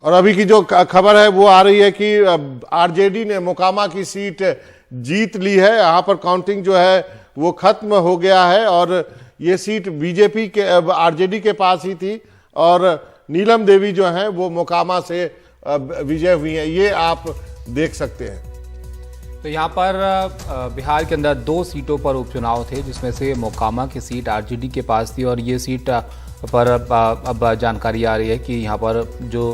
और अभी की जो खबर है वो आ रही है कि आरजेडी ने मोकामा की सीट जीत ली है। यहाँ पर काउंटिंग जो है वो खत्म हो गया है और ये सीट बीजेपी के आरजेडी के पास ही थी और नीलम देवी जो है वो मोकामा से विजय हुई है। ये आप देख सकते हैं। तो यहाँ पर बिहार के अंदर 2 सीटों पर उपचुनाव थे, जिसमें से मोकामा की सीट आरजेडी के पास थी और ये सीट पर अब जानकारी आ रही है कि यहाँ पर जो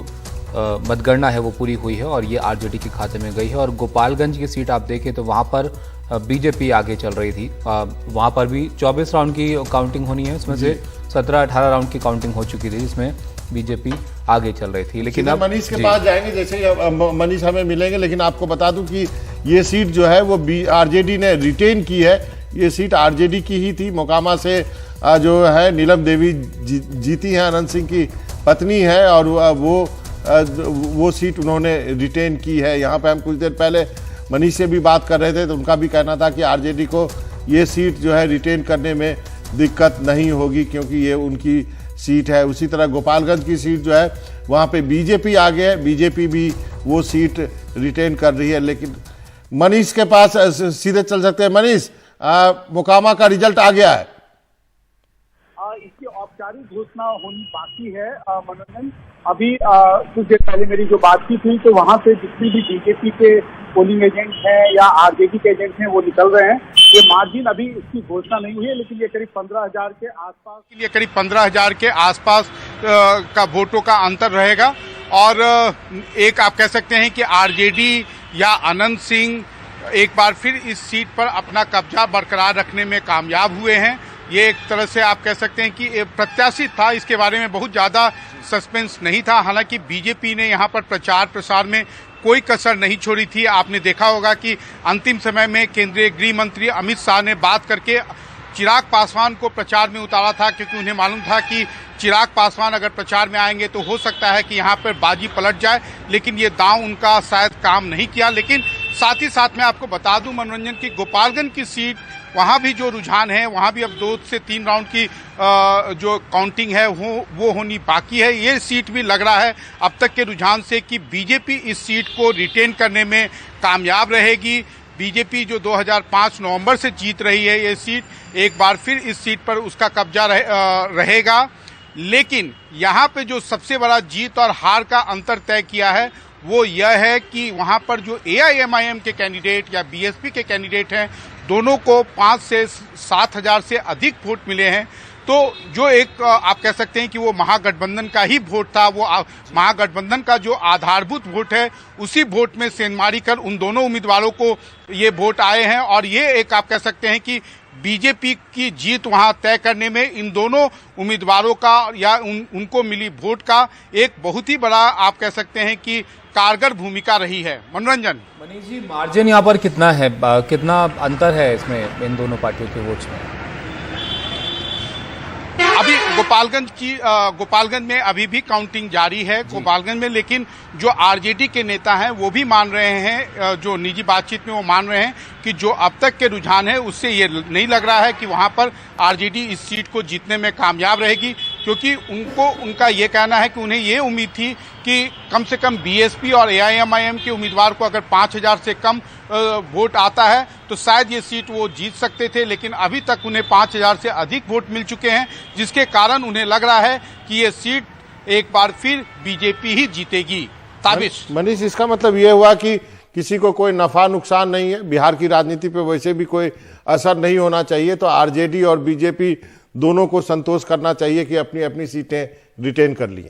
मतगणना है वो पूरी हुई है और ये आरजेडी के खाते में गई है। और गोपालगंज की सीट आप देखें तो वहाँ पर बीजेपी आगे चल रही थी। वहाँ पर भी 24 राउंड की काउंटिंग होनी है, उसमें से 17-18 राउंड की काउंटिंग हो चुकी थी, जिसमें बीजेपी आगे चल रही थी। लेकिन अब मनीष के पास जाएंगे, जैसे मनीष हमें मिलेंगे, लेकिन आपको बता दूं कि ये सीट जो है वो आरजेडी ने रिटेन की है। ये सीट आरजेडी की ही थी। मोकामा से जो है नीलम देवी जीती हैं, अनंत सिंह की पत्नी है और वो सीट उन्होंने रिटेन की है। यहाँ पे हम कुछ देर पहले मनीष से भी बात कर रहे थे तो उनका भी कहना था कि आरजेडी को ये सीट जो है रिटेन करने में दिक्कत नहीं होगी क्योंकि ये उनकी सीट है। उसी तरह गोपालगंज की सीट जो है वहाँ पे बीजेपी आगे है, बीजेपी भी वो सीट रिटेन कर रही है। लेकिन मनीष के पास सीधे चल सकते हैं। मनीष, मोकामा का रिजल्ट आ गया है। इसकी औपचारिक घोषणा होनी बाकी है। मनोरंजन, अभी कुछ देर पहले मेरी जो बातचीत हुई तो वहां से जितने भी बीजेपी के पोलिंग एजेंट हैं या आरजेडी के एजेंट हैं वो निकल रहे हैं। ये मार्जिन अभी इसकी घोषणा नहीं हुई है, लेकिन ये करीब 15,000 के आसपास के लिए करीब 15,000 के आसपास का वोटों का अंतर रहेगा। और एक आप कह सकते हैं कि आरजेडी या अनंत सिंह एक बार फिर इस सीट पर अपना कब्जा बरकरार रखने में कामयाब हुए हैं। ये एक तरह से आप कह सकते हैं कि प्रत्याशित था, इसके बारे में बहुत ज़्यादा सस्पेंस नहीं था। हालांकि बीजेपी ने यहाँ पर प्रचार प्रसार में कोई कसर नहीं छोड़ी थी। आपने देखा होगा कि अंतिम समय में केंद्रीय गृह मंत्री अमित शाह ने बात करके चिराग पासवान को प्रचार में उतारा था, क्योंकि उन्हें मालूम था कि चिराग पासवान अगर प्रचार में आएंगे तो हो सकता है कि यहाँ पर बाजी पलट जाए। लेकिन ये दांव उनका शायद काम नहीं किया। लेकिन साथ ही साथ मैं आपको बता दूं मनोरंजन की गोपालगंज की सीट, वहाँ भी जो रुझान है वहाँ भी अब 2 से 3 राउंड की जो काउंटिंग है वो होनी बाकी है। ये सीट भी लग रहा है अब तक के रुझान से कि बीजेपी इस सीट को रिटेन करने में कामयाब रहेगी। बीजेपी जो 2005 नवंबर से जीत रही है ये सीट, एक बार फिर इस सीट पर उसका कब्जा रहेगा। लेकिन यहाँ पे जो सबसे बड़ा जीत और हार का अंतर तय किया है वो यह है कि वहाँ पर जो एआईएमआईएम के कैंडिडेट या बीएसपी के कैंडिडेट हैं, दोनों को 5 से 7 हजार से अधिक वोट मिले हैं। तो जो एक आप कह सकते हैं कि वो महागठबंधन का ही वोट था, वो महागठबंधन का जो आधारभूत वोट है उसी वोट में सेंधमारी कर उन दोनों उम्मीदवारों को ये वोट आए हैं। और ये एक आप कह सकते हैं कि बीजेपी की जीत वहां तय करने में इन दोनों उम्मीदवारों का या उनको मिली वोट का एक बहुत ही बड़ा आप कह सकते हैं कि कारगर भूमिका रही है। मनोरंजन, मनीष जी, मार्जिन यहाँ पर कितना है, कितना अंतर है इसमें इन दोनों पार्टियों के वोट्स में? अभी गोपालगंज में अभी भी काउंटिंग जारी है गोपालगंज में। लेकिन जो आरजेडी के नेता हैं वो भी मान रहे हैं, जो निजी बातचीत में वो मान रहे हैं कि जो अब तक के रुझान है उससे ये नहीं लग रहा है कि वहां पर आरजेडी इस सीट को जीतने में कामयाब रहेगी। क्योंकि उनका ये कहना है कि उन्हें ये उम्मीद थी कि कम से कम बीएसपी और एआईएमआईएम के उम्मीदवार को अगर 5,000 से कम वोट आता है तो शायद ये सीट वो जीत सकते थे। लेकिन अभी तक उन्हें 5,000 से अधिक वोट मिल चुके हैं, जिसके कारण उन्हें लग रहा है कि ये सीट एक बार फिर बीजेपी ही जीतेगी। ताबिश मनीष, इसका मतलब ये हुआ कि किसी को कोई नफा नुकसान नहीं है, बिहार की राजनीति पे वैसे भी कोई असर नहीं होना चाहिए, तो आरजेडी और बीजेपी दोनों को संतोष करना चाहिए कि अपनी अपनी सीटें रिटेन कर ली।